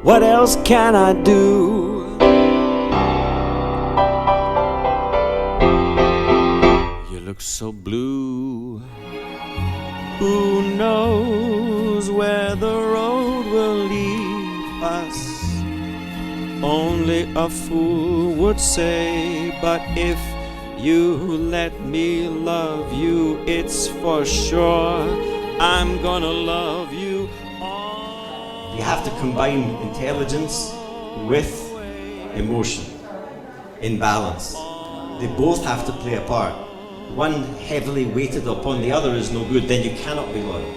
What else can I do? You look so blue. Who knows where the road will lead us? Only a fool would say, but if you let me love you, it's for sure I'm gonna love you all. You have to combine intelligence with emotion in balance. They both have to play a part. One heavily weighted upon the other is no good, then you cannot be loyal.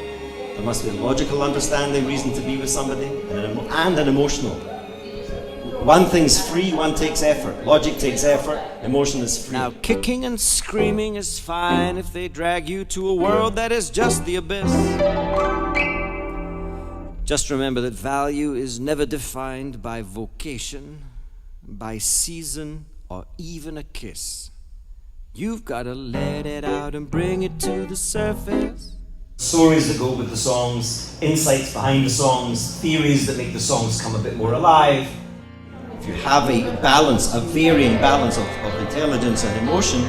There must be a logical understanding, reason to be with somebody, and an emotional. One thing's free, one takes effort. Logic takes effort, emotion is free. Now kicking and screaming is fine if they drag you to a world that is just the abyss. Just remember that value is never defined by vocation, by season, or even a kiss. You've got to let it out and bring it to the surface. Stories that go with the songs, insights behind the songs, theories that make the songs come a bit more alive. If you have a balance, a varying balance of intelligence and emotion,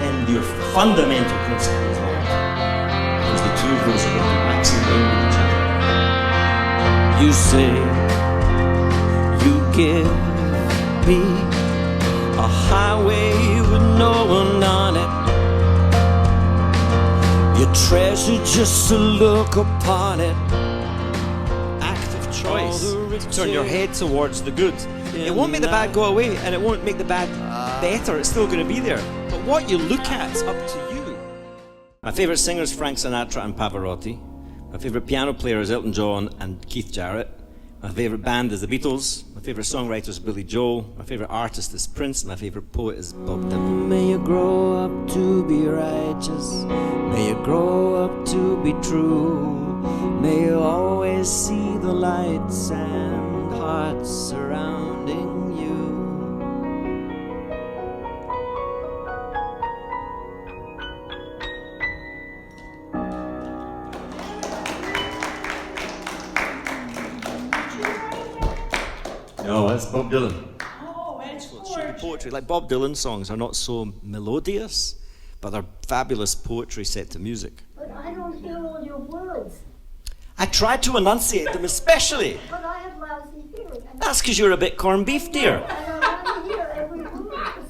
then your fundamental principle is right. Because the two of those are going to wax and wane with each other. You say you give me a highway with no one on it. You treasure just to look upon it. Active choice. Turn your head towards the good. It won't make the bad go away, and it won't make the bad better. It's still going to be there. But what you look at's up to you. My favourite singers, Frank Sinatra and Pavarotti. My favourite piano player is Elton John and Keith Jarrett. My favourite band is the Beatles. My favourite songwriter is Billy Joel. My favourite artist is Prince. My favourite poet is Bob Dylan. May you grow up to be righteous. May you grow up to be true. May you always see the lights and hearts surrounding you. No, that's Bob Dylan. Oh, excellent. Should be poetry. Like Bob Dylan songs are not so melodious, but they're fabulous poetry set to music. But I don't hear all your words. I tried to enunciate them especially. But I have lousy hearing. That's because you're a bit corned beef, dear. And I want to hear every word.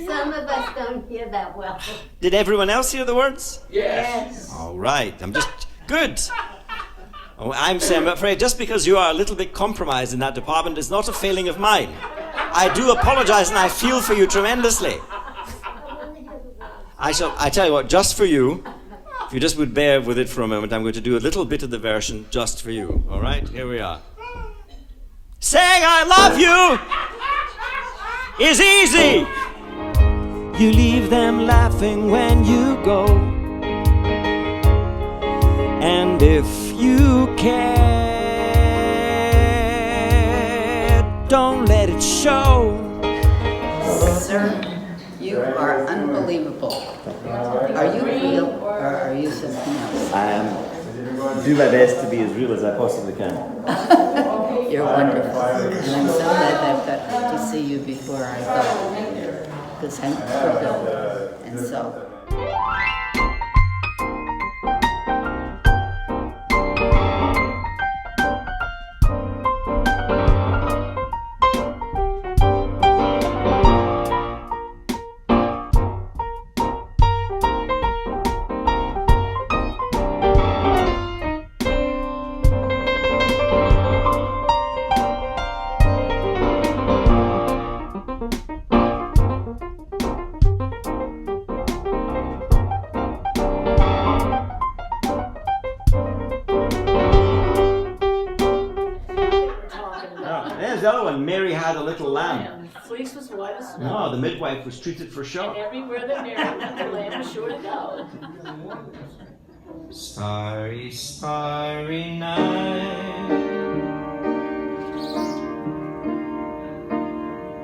Some of us don't hear that well. Did everyone else hear the words? Yes. All right, I'm just good. Oh, I'm afraid just because you are a little bit compromised in that department is not a failing of mine. I do apologize and I feel for you tremendously. I tell you what, just for you, if you just would bear with it for a moment, I'm going to do a little bit of the version just for you. All right, here we are. Saying I love you is easy. You leave them laughing when you go. And if you care, don't let it show. Sir, you are unbelievable. Are you real or are you something else? I do my best to be as real as I possibly can. You're wonderful. And I'm so glad I've got to see you before I go. Because I'm fulfilled. And so... There's the other one. Mary had a little lamb. Fleece was white as snow. No, the midwife was treated for shock. Everywhere that Mary went, the lamb was sure to go. Starry, starry night.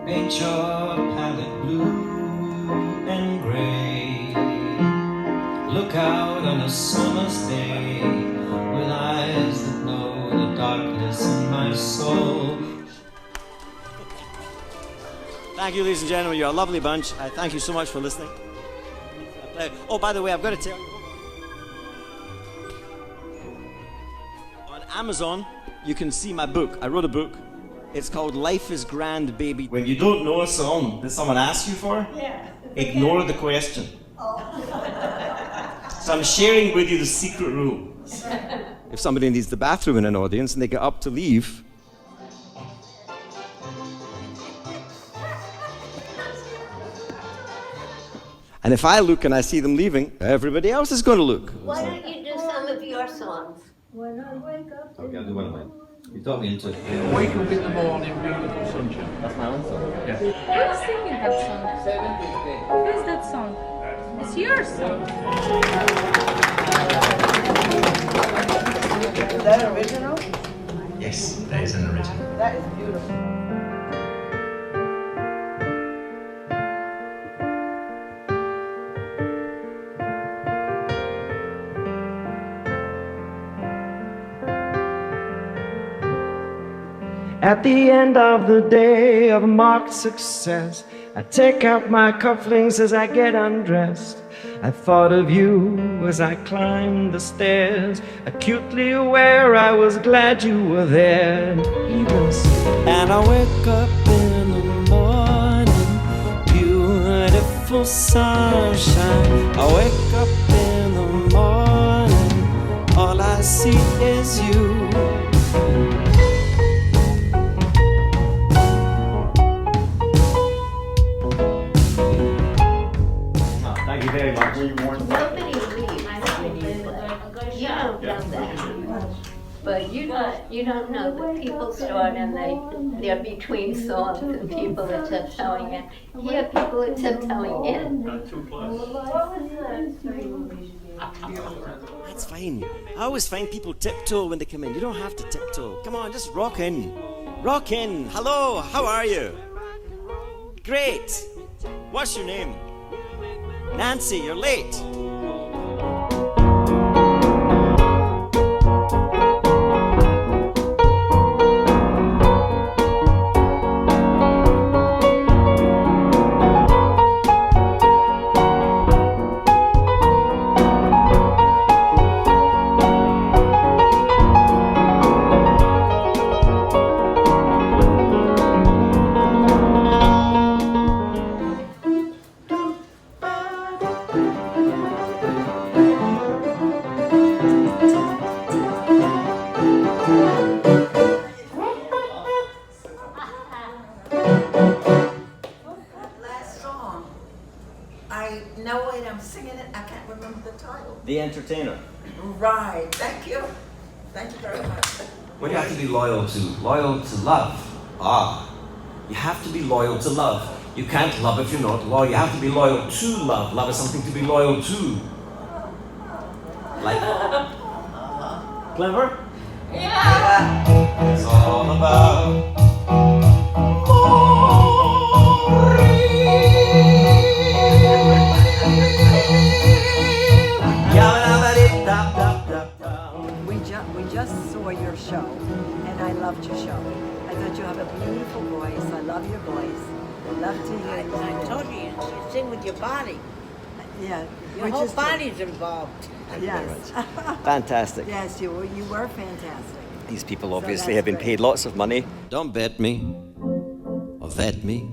Paint your palette blue and gray. Look out on a summer's day with eyes that know the darkness in my soul. Thank you, ladies and gentlemen. You're a lovely bunch. Thank you so much for listening. Oh, by the way, I've got to tell you. On Amazon, you can see my book. I wrote a book. It's called Life is Grand, Baby. When you don't know a song that someone asks you for, ignore the question. So I'm sharing with you the secret rule. If somebody needs the bathroom in an audience and they get up to leave, and if I look and I see them leaving, everybody else is going to look. Why don't you do some of your songs? When I wake up. Okay, I'll do one of mine. You taught me into it. Wake up in the morning, beautiful sunshine. That's my own song. Yeah. Who's singing that song? Who's that song? It's your song. Is that original? Yes, that is an original. That is beautiful. At the end of the day of marked success, I take out my cufflinks as I get undressed. I thought of you as I climbed the stairs, acutely aware I was glad you were there. And I wake up in the morning, beautiful sunshine. I wake up in the morning, all I see is you. thank you very much. Nobody leaves when you play. You don't know that. But you don't know that people start and they're between songs and people are tiptoeing in. Here people are tiptoeing in. That's fine. I always find people tiptoe when they come in. You don't have to tiptoe. Come on, just rock in. Rock in. Hello, how are you? Great. What's your name? Nancy, you're late. The Entertainer. Right, thank you. Thank you very much. What do you have to be loyal to? Loyal to love. You have to be loyal to love. You can't love if you're not loyal. You have to be loyal to love. Love is something to be loyal to. Like, clever? Yeah. It's all about. We just saw your show, and I loved your show. I thought you have a beautiful voice. I love your voice. I love to hear you. I told you, you sing with your body. Yeah. Your whole body's involved. Yes. Fantastic. Yes, you were fantastic. These people So obviously that's have been great. paid lots of money. Don't bet me, or vet me.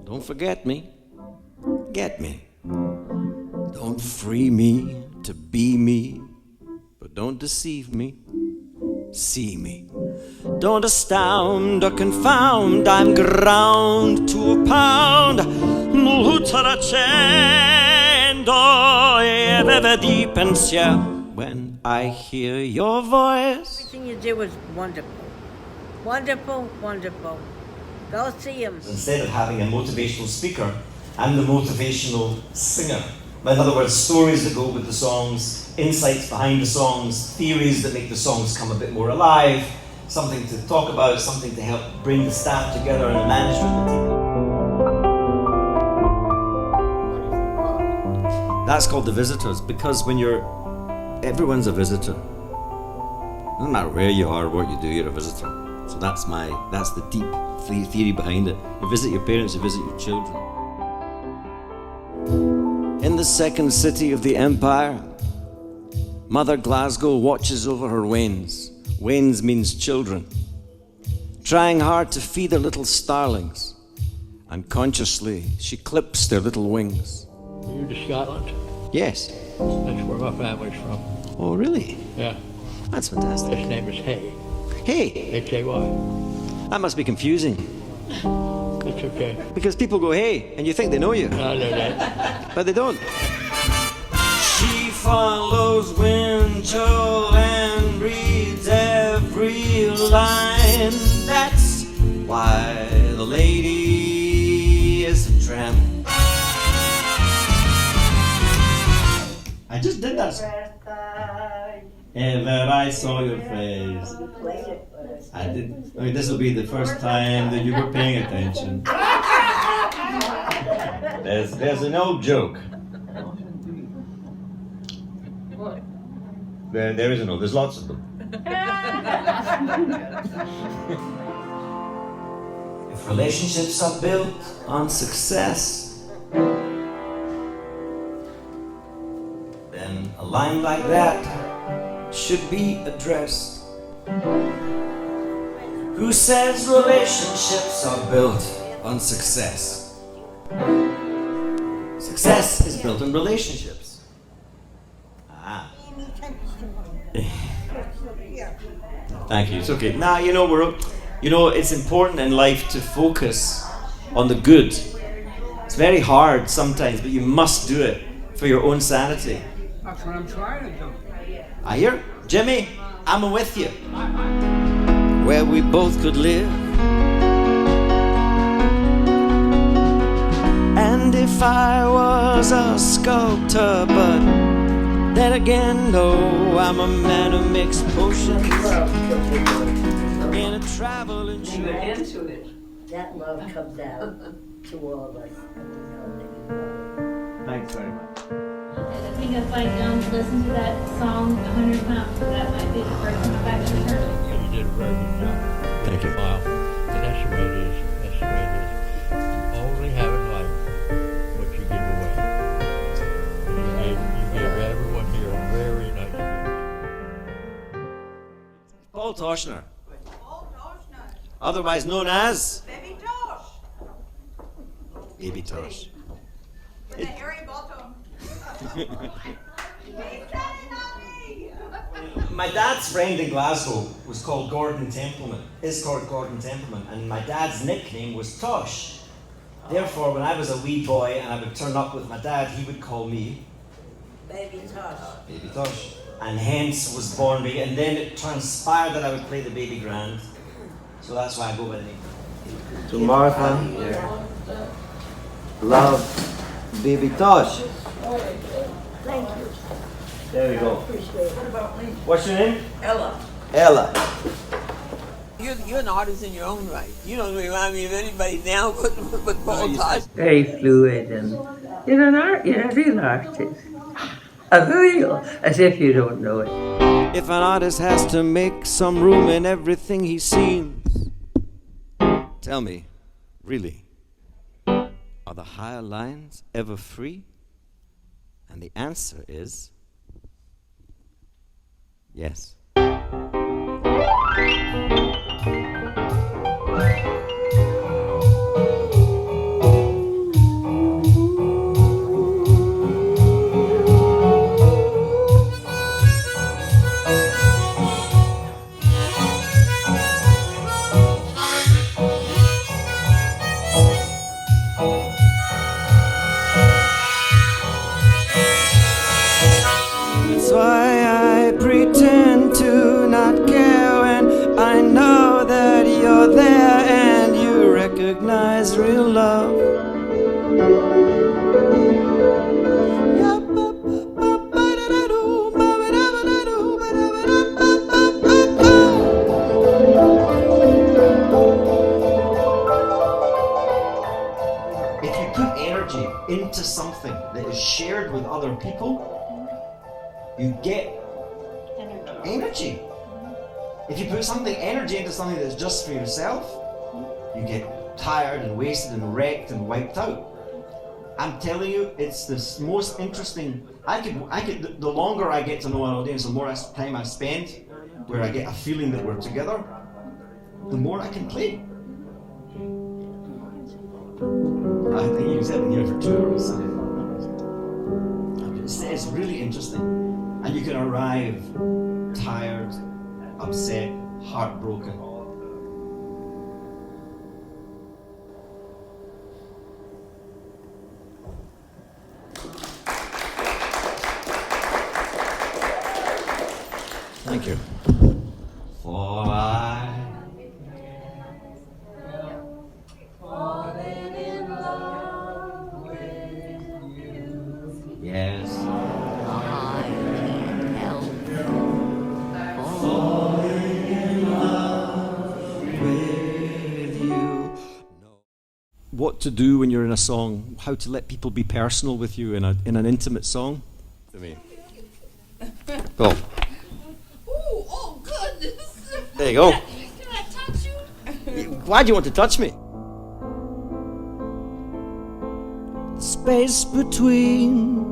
Don't forget me, get me. Don't free me to be me, but don't deceive me, see me. Don't astound or confound, I'm ground to a pound. When I hear your voice. Everything you did was wonderful. Wonderful, wonderful. Go see him. Instead of having a motivational speaker, I'm the motivational singer. In other words, stories that go with the songs, insights behind the songs, theories that make the songs come a bit more alive, something to talk about, something to help bring the staff together and the management team. That's called The Visitors, because everyone's a visitor. No matter where you are, what you do, you're a visitor. So that's the deep theory behind it. You visit your parents, you visit your children. In the second city of the empire, Mother Glasgow watches over her wains. Wains means children. Trying hard to feed her little starlings. Unconsciously, she clips their little wings. Are you to Scotland? Yes. That's where my family's from. Oh, really? Yeah. That's fantastic. His name is Hay. Hey, H-A-Y. that must be confusing. It's okay. Because people go, hey, and you think they know you. I know that. But they don't. She follows Winchell and reads every line. That's why the lady is a tramp. I just did that. Ever I saw your face. I did. I mean, this will be the first time that you were paying attention. There's an old joke. There is an old. There's lots of them. If relationships are built on success, then a line like that should be addressed. Who says relationships are built on success? Success is built on relationships. Ah. Thank you. It's okay. Now it's important in life to focus on the good. It's very hard sometimes, but you must do it for your own sanity. That's what I'm trying to do. I hear, Jimmy, I'm with you. Where we both could live. And if I was a sculptor, but then again, no, I'm a man who makes potions in a traveling show. Into it. That love comes out to all of us. Thanks very much. I think it's like, listen to that song 100 times. That might be the first time I've actually heard it. You did a very good job. Thank you. Wow. And that's the way it is. That's the way it is. You only have in life what you give away. You gave everyone here a very nice gift. Paul Toshner. Otherwise known as Baby Tosh. Baby Tosh. With a hairy bottom. My dad's friend in Glasgow was called Gordon Templeman, is called Gordon Templeman, and my dad's nickname was Tosh. Therefore, when I was a wee boy and I would turn up with my dad, he would call me Baby Tosh. Baby Tosh. And hence was born Baby, and then it transpired that I would play the baby grand. So that's why I go by the name. To Martha, love, Baby Tosh. Thank you. There we go. Appreciate it. What's your name? Ella. Ella. You're an artist in your own right. You don't remind me of anybody now but Paul Tosh. Very fluid, and you're an real artist. A real, as if you don't know it. If an artist has to make some room in everything he seems, tell me, really, are the higher lines ever free? And the answer is yes. That's why I pretend to not care when I know that you're there and you recognize real love. If you put energy into something that is shared with other people, you get energy. If you put something energy into something that's just for yourself, you get tired and wasted and wrecked and wiped out. I'm telling you, it's the most interesting. The longer I get to know an audience, the more time I spend, where I get a feeling that we're together, the more I can play. I think you said in here for 2 hours. It's really interesting, and you can arrive tired, upset, heartbroken. Thank you. For I fallen in love with you. Yes. I can't help Falling in love with you. What to do when you're in a song? How to let people be personal with you in an intimate song? To me. Go. Oh, goodness. There you go. Can I touch you? Why do you want to touch me? Space between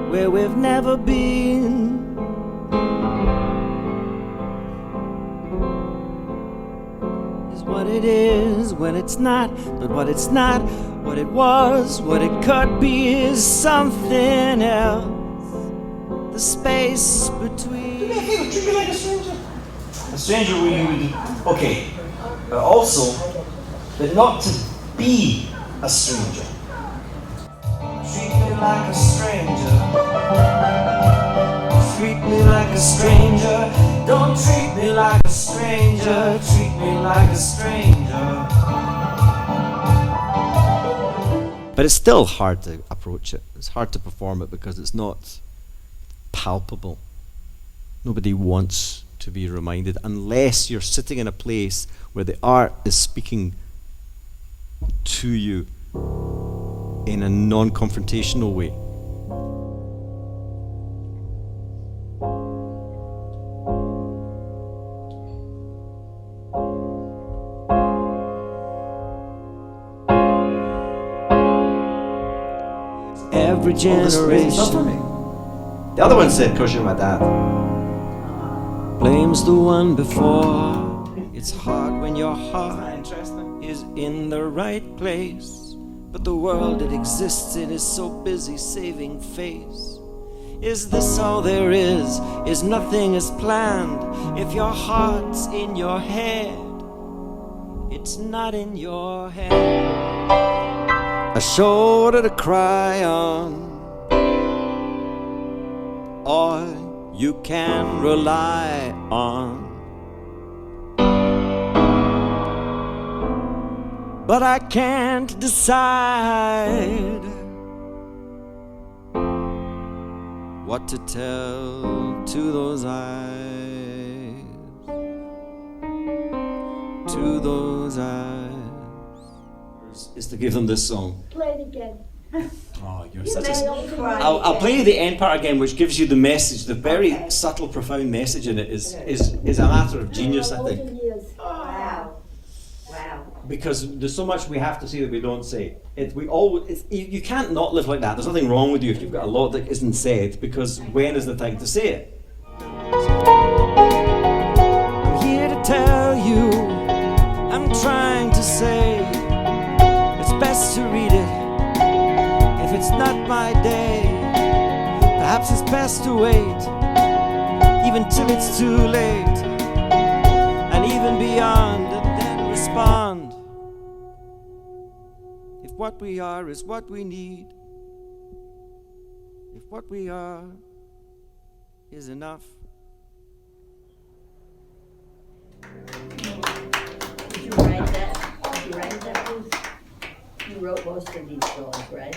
where we've never been. Is what it is when it's not, but what it's not, what it was, what it could be is something else. The space between. Do me a favor, treat me like a stranger. A stranger where you would. Okay. But also, but not to be a stranger. Treat me like a stranger. Treat me like a stranger. Don't treat me like a stranger. Treat me like a stranger. But it's still hard to approach it. It's hard to perform it because it's not palpable. Nobody wants to be reminded unless you're sitting in a place where the art is speaking to you in a non-confrontational way. Every generation. The other one said, "'Cause you're my dad." Blames the one before. It's hard when your heart is in the right place, but the world it exists in is so busy saving face. Is this all there is? Is nothing as planned? If your heart's in your head, it's not in your head. A shoulder to cry on, or you can rely on. But I can't decide what to tell to those eyes, to those eyes. Is to give them this song. Play it again. Oh, you're such a... I'll play you the end part again, which gives you the message. The very subtle, profound message in it is a matter of genius, I think. Wow. Wow. Because there's so much we have to say that we don't say. You can't not live like that. There's nothing wrong with you if you've got a lot that isn't said, because when is the time to say it? I'm here to tell you, I'm trying to say, it's best to read it. If it's not my day, perhaps it's best to wait, even till it's too late, and even beyond, and then respond. If what we are is what we need, if what we are is enough. Did you write that? Did you write that, Bruce? You wrote most of these songs, right?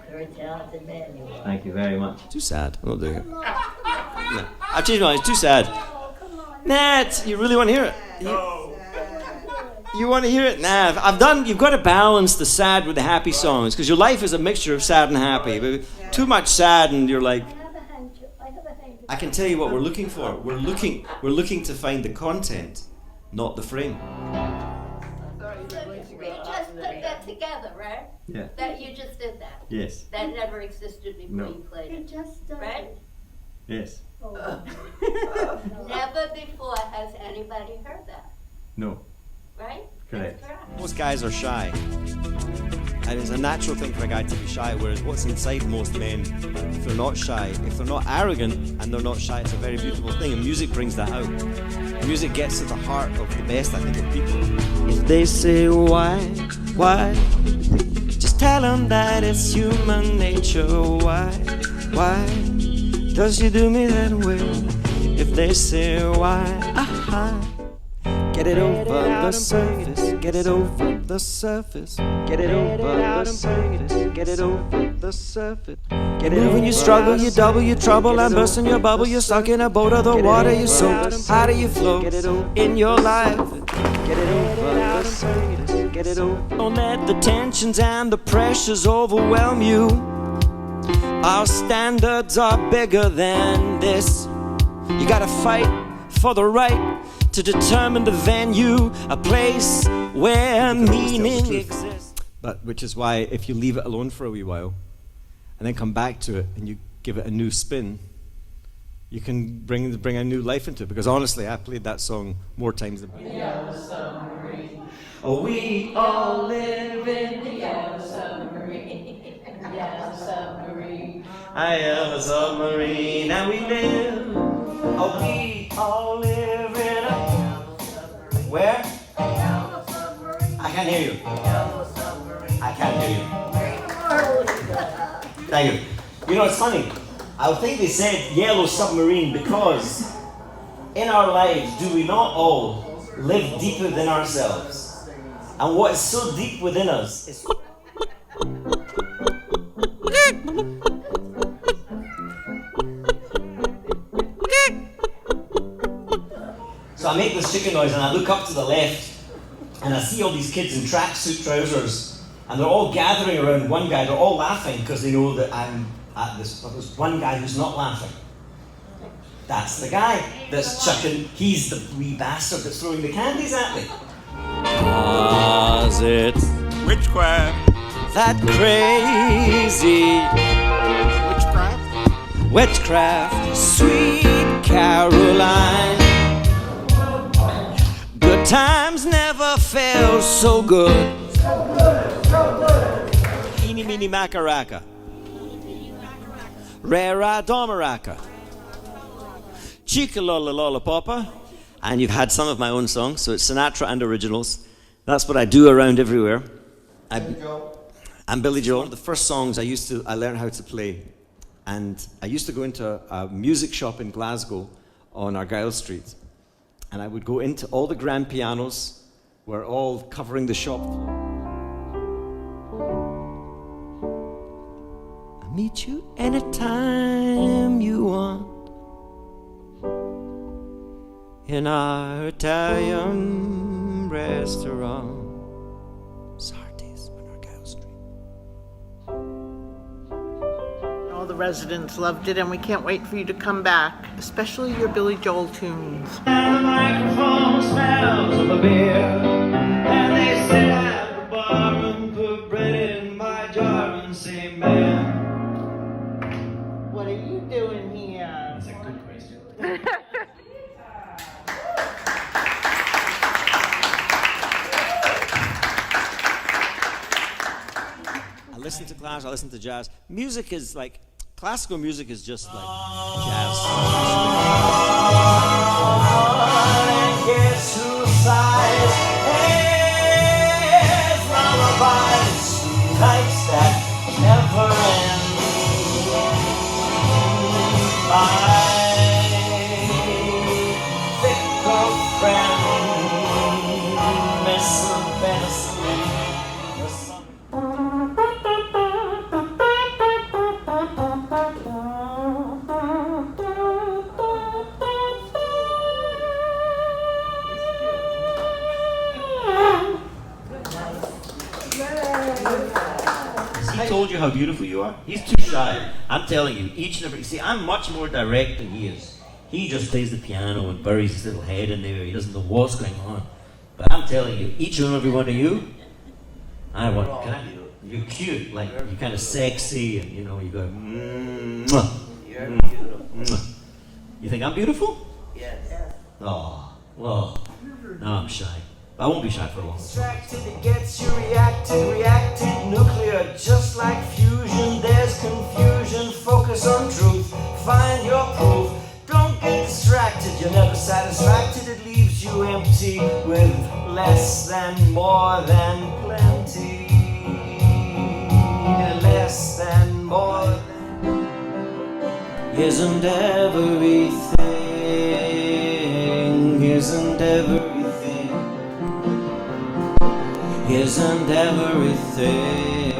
Very talented man you are. Thank you very much. Too sad. I'm not doing it. No. I've changed my mind. It's too sad. Nat, you really want to hear it? You want to hear it? Nah, you've got to balance the sad with the happy songs, because your life is a mixture of sad and happy. But too much sad and you're like, I can tell you what we're looking for. We're looking to find the content, not the frame. We just put that together, right? Yeah. That you just did that. Yes. That never existed before No. you played it. Right? Yes. Never before has anybody heard that, No. right? Correct. That's correct. Most guys are shy. And it's a natural thing for a guy to be shy, whereas what's inside most men, if they're not shy, if they're not arrogant and they're not shy, it's a very beautiful thing. And music brings that out. Music gets to the heart of the best, I think, of people. If they say why, just tell them that it's human nature. Why does you do me that way? If they say why, get it over the surface, get it over the surface, get it over the surface, get it over the surface. Get it when you struggle, you double, you trouble, and burst in your bubble. You're stuck in a boat of the water, you soak. How do you float in your life? Get it over the surface, get it over. Don't let the tensions and the pressures overwhelm you. Our standards are bigger than this. You gotta fight for the right to determine the venue, a place where meaning exists. But which is why if you leave it alone for a wee while and then come back to it and you give it a new spin, you can bring a new life into it. Because honestly, I played that song more times than Yellow Submarine. Oh, we all live in the Yellow Submarine. Yellow Submarine. A yellow submarine, and we live. Oh, we all live in a where? I can't hear you. I can't hear you. Thank you. You know, it's funny. I think they said yellow submarine because in our lives, do we not all live deeper within ourselves? And what is so deep within us is... So I make this chicken noise and I look up to the left and I see all these kids in tracksuit trousers and they're all gathering around one guy. They're all laughing because they know that I'm at this. But there's one guy who's not laughing. That's the guy that's chucking. He's the wee bastard that's throwing the candies at me. Was it witchcraft? That crazy witchcraft, sweet Caroline. Good times never felt so good. Eeny, meeny, macaraka. Rara domaraca. Chica lolla lollipoppa. And you've had some of my own songs, so it's Sinatra and originals. That's what I do around everywhere. I'm Billy Joel. One of the first songs I learned how to play. And I used to go into a music shop in Glasgow on Argyle Street. And I would go into all the grand pianos, were all covering the shop floor. I'll meet you anytime you want in our Italian restaurant. Sardi's on Argyle Street. All the residents loved it, and we can't wait for you to come back, especially your Billy Joel tunes. And the microphone smells of a beer, and they sit at the bar and put bread in my jar and say, man, What are you doing here? that's a good question. I listen to class, I listen to jazz. Music is like, classical music is just like jazz. And guess who sighs? Hey, lullabies, nights that never end. I think of friend, Miss Benson. how beautiful you are? He's too shy. I'm telling you, each and every... See, I'm much more direct than he is. He just plays the piano and buries his little head in there. He doesn't know what's going on. But I'm telling you, each and every one of you, I want... You're cute, like you're kind of sexy, and you know, you go... You're beautiful. You think I'm beautiful? Yes. Oh, well, now I'm shy. I won't be shy for long. Distracted, it gets you reacted, nuclear, just like fusion. There's confusion, focus on truth, find your proof. Don't get distracted, you're never satisfied. It leaves you empty with less than more than plenty. Less than more than. Isn't everything, isn't everything. Isn't everything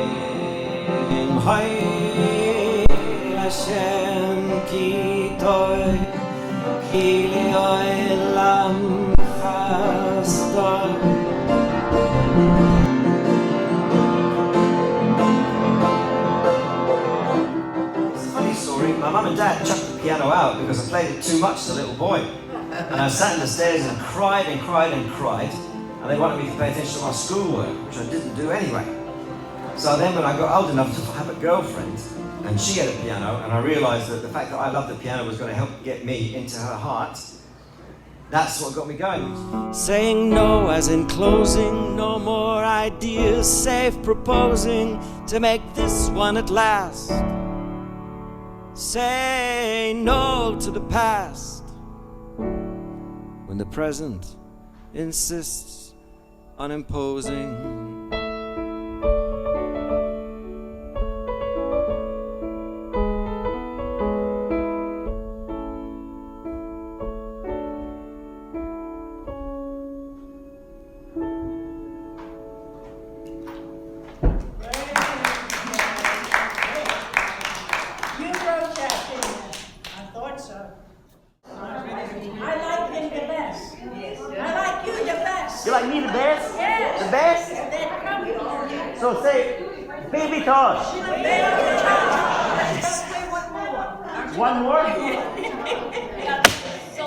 Hay Hashem ki toy ki li'oy lam chasdor. It's a funny story. My mum and dad chucked the piano out because I played it too much as a little boy. And I sat in the stairs and cried and cried and cried. And they wanted me to pay attention to my schoolwork, which I didn't do anyway. So then when I got old enough to have a girlfriend, and she had a piano, and I realised that the fact that I loved the piano was going to help get me into her heart, that's what got me going. Saying no as in closing, no more ideas, safe proposing to make this one at last. Say no to the past when the present insists on imposing. You wrote that, didn't you? I thought so. I like him the best. I like you the best. You like me the best? Yes. The best? That comes. So say, Baby Tosh. Baby Tosh. Let's play one more. One more?